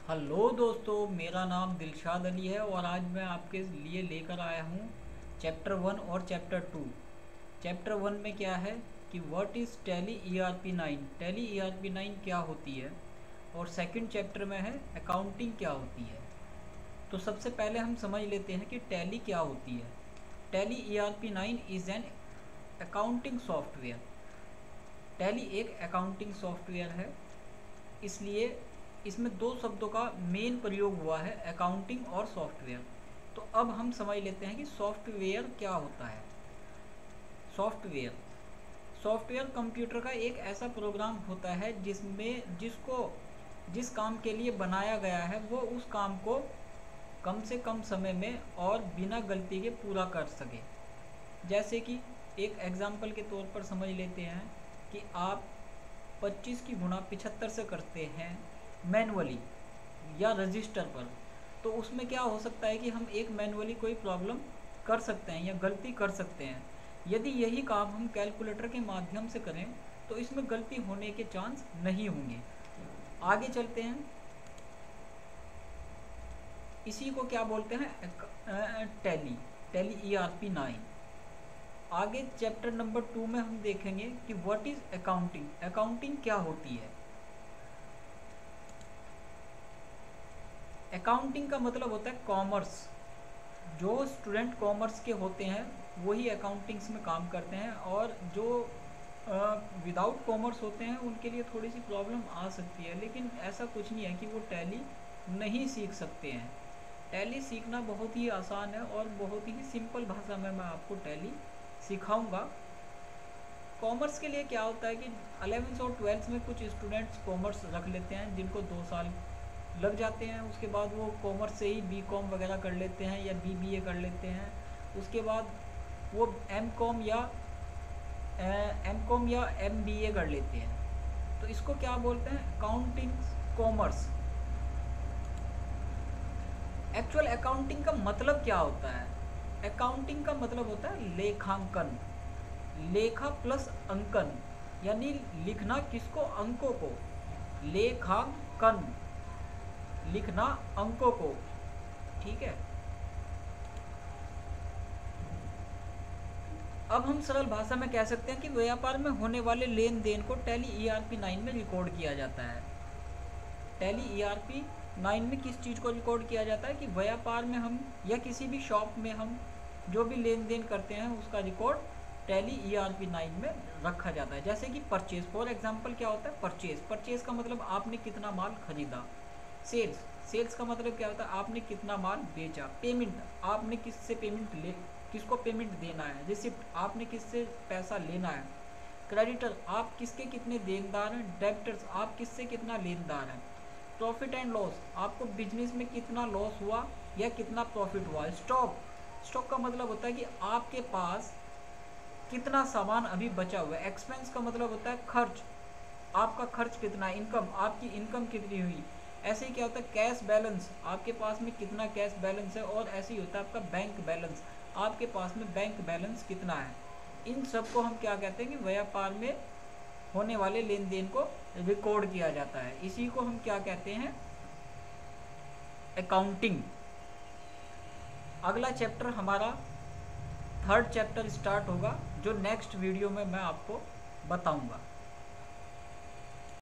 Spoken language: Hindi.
हेलो दोस्तों, मेरा नाम दिलशाद अली है और आज मैं आपके लिए लेकर आया हूँ चैप्टर 1 और चैप्टर 2। चैप्टर 1 में क्या है कि what is tally ERP9, tally ERP9 क्या होती है, और सेकंड चैप्टर में है अकाउंटिंग क्या होती है। तो सबसे पहले हम समझ लेते हैं कि टैली क्या होती है। Tally ERP9 is an accounting software. Tally एक अकाउंटिंग सॉफ्टवेयर है, इसलिए इसमें दो शब्दों का मेन प्रयोग हुआ है, अकाउंटिंग और सॉफ्टवेयर। तो अब हम समझ लेते हैं कि सॉफ्टवेयर क्या होता है। सॉफ्टवेयर सॉफ्टवेयर कंप्यूटर का एक ऐसा प्रोग्राम होता है जिस काम के लिए बनाया गया है वो उस काम को कम से कम समय में और बिना गलती के पूरा कर सके। जैसे कि एक एग्जाम्पल के तौर पर समझ लेते हैं कि आप 25 की गुणा 75 से करते हैं मैनुअली या रजिस्टर पर, तो उसमें क्या हो सकता है कि हम एक मैनुअली कोई प्रॉब्लम कर सकते हैं या गलती कर सकते हैं। यदि यही काम हम कैलकुलेटर के माध्यम से करें तो इसमें गलती होने के चांस नहीं होंगे। आगे चलते हैं, इसी को क्या बोलते हैं, टैली ERP9। आगे चैप्टर नंबर 2 में हम देखेंगे कि व्हाट इज अकाउंटिंग, अकाउंटिंग क्या होती है। अकाउंटिंग का मतलब होता है कॉमर्स। जो स्टूडेंट कॉमर्स के होते हैं वही अकाउंटिंग्स में काम करते हैं, और जो विदाउट कॉमर्स होते हैं उनके लिए थोड़ी सी प्रॉब्लम आ सकती है, लेकिन ऐसा कुछ नहीं है कि वो टैली नहीं सीख सकते हैं। टैली सीखना बहुत ही आसान है और बहुत ही सिंपल भाषा में मैं आपको टैली सिखाऊंगा। कॉमर्स के लिए क्या होता है कि 11th और 12th में कुछ स्टूडेंट्स कॉमर्स रख लेते हैं जिनको 2 साल लग जाते हैं, उसके बाद वो कॉमर्स से ही BCom वगैरह कर लेते हैं या BBA कर लेते हैं। उसके बाद वो MCom या MBA कर लेते हैं। तो इसको क्या बोलते हैं, अकाउंटिंग कॉमर्स। एक्चुअल अकाउंटिंग का मतलब क्या होता है, अकाउंटिंग का मतलब होता है लेखांकन, लेखा प्लस अंकन, यानी लिखना किसको, अंकों को, लेखांकन, लिखना अंकों को, ठीक है। अब हम सरल भाषा में कह सकते हैं कि व्यापार में होने वाले लेन देन को टैली ERP9 में रिकॉर्ड किया जाता है। टैली ERP9 में किस चीज़ को रिकॉर्ड किया जाता है कि व्यापार में हम या किसी भी शॉप में हम जो भी लेन देन करते हैं उसका रिकॉर्ड टैली ERP9 में रखा जाता है। जैसे कि परचेज, फॉर एग्जांपल क्या होता है, परचेज का मतलब आपने कितना माल खरीदा। सेल्स का मतलब क्या होता है, आपने कितना माल बेचा। पेमेंट, आपने किसको पेमेंट देना है। रिसिप्ट, आपने किससे पैसा लेना है। क्रेडिटर, आप किसके कितने देनदार हैं। डेब्टर्स, आप किससे कितना लेनदार हैं। प्रॉफिट एंड लॉस, आपको बिजनेस में कितना लॉस हुआ या कितना प्रॉफिट हुआ। स्टॉक का मतलब होता है कि आपके पास कितना सामान अभी बचा हुआ है। एक्सपेंस का मतलब होता है खर्च, आपका खर्च कितना है। इनकम, आपकी इनकम कितनी हुई। ऐसे ही क्या होता है, कैश बैलेंस, आपके पास में कितना कैश बैलेंस है। और ऐसे ही होता है आपका बैंक बैलेंस, आपके पास में बैंक बैलेंस कितना है। इन सब को हम क्या कहते हैं कि व्यापार में होने वाले लेन देन को रिकॉर्ड किया जाता है। इसी को हम क्या कहते हैं, अकाउंटिंग। अगला चैप्टर हमारा 3rd चैप्टर स्टार्ट होगा, जो नेक्स्ट वीडियो में मैं आपको बताऊंगा।